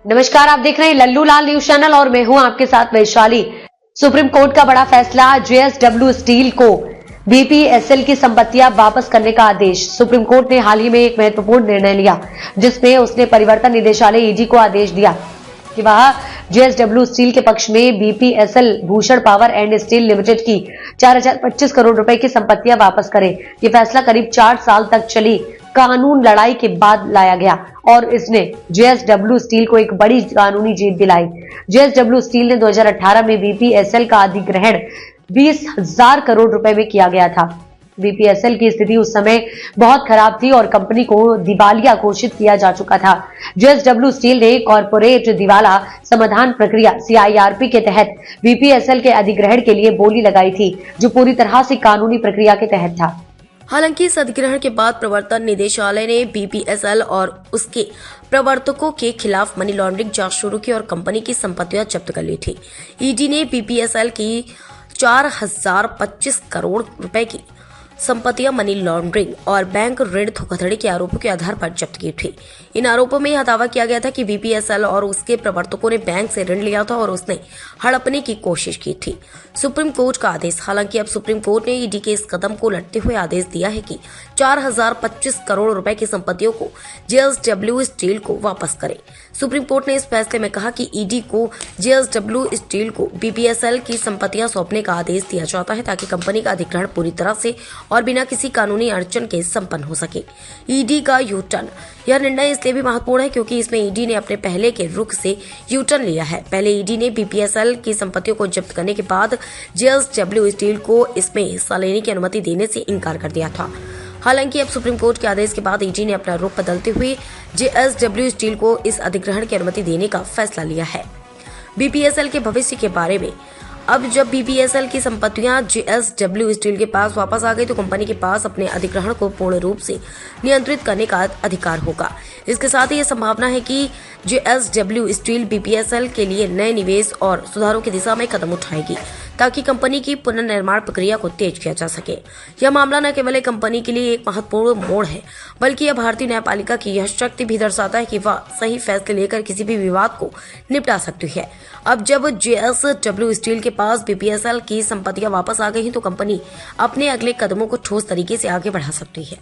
नमस्कार, आप देख रहे हैं लल्लू लाल न्यूज चैनल और मैं हूं आपके साथ वैशाली। सुप्रीम कोर्ट का बड़ा फैसला, जेएसडब्ल्यू स्टील को बीपीएसएल की संपत्तियां वापस करने का आदेश। सुप्रीम कोर्ट ने हाल ही में एक महत्वपूर्ण निर्णय लिया, जिसमें उसने परिवर्तन निदेशालय ईडी को आदेश दिया कि वह जेएसडब्ल्यू स्टील के पक्ष में BPSL Bhushan power and steel limited की 4025 करोड़ रुपए की संपत्तियां वापस करे। ये फैसला करीब 4 साल तक चली कानून लड़ाई के बाद लाया गया और इसने जेएसडब्ल्यू स्टील को एक बड़ी कानूनी जीत दिलाई। जेएसडब्ल्यू स्टील ने 2018 में बीपीएसएल का अधिग्रहण 20,000 करोड़ रुपए में किया गया था। बीपीएसएल की स्थिति उस समय बहुत खराब थी और कंपनी को दिवालिया घोषित किया जा चुका था। जेएसडब्ल्यू स्टील ने कॉर्पोरेट दिवाला समाधान प्रक्रिया सीआईआरपी के तहत बीपीएसएल के अधिग्रहण के लिए बोली लगाई थी, जो पूरी तरह से कानूनी प्रक्रिया के तहत था। हालांकि इस अधिग्रहण के बाद प्रवर्तन निदेशालय ने बीपीएसएल और उसके प्रवर्तकों के खिलाफ मनी लॉन्ड्रिंग जांच शुरू की और कंपनी की संपत्तियां जब्त कर ली थी। ईडी ने बीपीएसएल की 4025 करोड़ रुपए की संपत्तियां मनी लॉन्ड्रिंग और बैंक ऋण धोखाधड़ी के आरोपों के आधार पर जब्त की थी। इन आरोपों में यह दावा किया गया था कि बीपीएसएल और उसके प्रवर्तकों ने बैंक से ऋण लिया था और उसने हड़पने की कोशिश की थी। सुप्रीम कोर्ट का आदेश। हालांकि अब सुप्रीम कोर्ट ने ईडी के इस कदम को लटते हुए आदेश दिया है कि 4025 करोड़ रुपए की संपत्तियों को जेएसडब्ल्यू स्टील को वापस करे। सुप्रीम कोर्ट ने इस फैसले में कहा कि ईडी को जेएसडब्ल्यू स्टील को बीपीएसएल की संपत्तियां सौंपने का आदेश दिया जाता है, ताकि कंपनी का अधिग्रहण पूरी तरह से और बिना किसी कानूनी अड़चन के संपन्न हो सके। ईडी का यू टर्न। यह निर्णय इसलिए भी महत्वपूर्ण है क्योंकि इसमें ईडी ने अपने पहले के रुख से यू टर्न लिया है। पहले ईडी ने बीपीएसएल की संपत्तियों को जब्त करने के बाद जेएसडब्ल्यू स्टील को इसमें हिस्सा लेने की अनुमति देने से इनकार कर दिया था। हालांकि अब सुप्रीम कोर्ट के आदेश के बाद ईडी ने अपना रुख बदलते हुए जेएसडब्ल्यू स्टील को इस अधिग्रहण की अनुमति देने का फैसला लिया है। बीपीएसएल के भविष्य के बारे में। अब जब बीपीएसएल की संपत्तियां जेएसडब्ल्यू स्टील के पास वापस आ गई तो कंपनी के पास अपने अधिग्रहण को पूर्ण रूप से नियंत्रित करने का अधिकार होगा। इसके साथ ही यह संभावना है कि जेएसडब्ल्यू स्टील बीपीएसएल के लिए नए निवेश और सुधारों की दिशा में कदम उठाएगी, ताकि कंपनी की पुनर्निर्माण प्रक्रिया को तेज किया जा सके। यह मामला न केवल एक कंपनी के लिए एक महत्वपूर्ण मोड़ है, बल्कि यह भारतीय न्यायपालिका की यह शक्ति भी दर्शाता है कि वह सही फैसले लेकर किसी भी विवाद को निपटा सकती है। अब जब जेएसडब्ल्यू स्टील के पास बीपीएसएल की संपत्तियां वापस आ गई हैं, तो कंपनी अपने अगले कदमों को ठोस तरीके से आगे बढ़ा सकती है।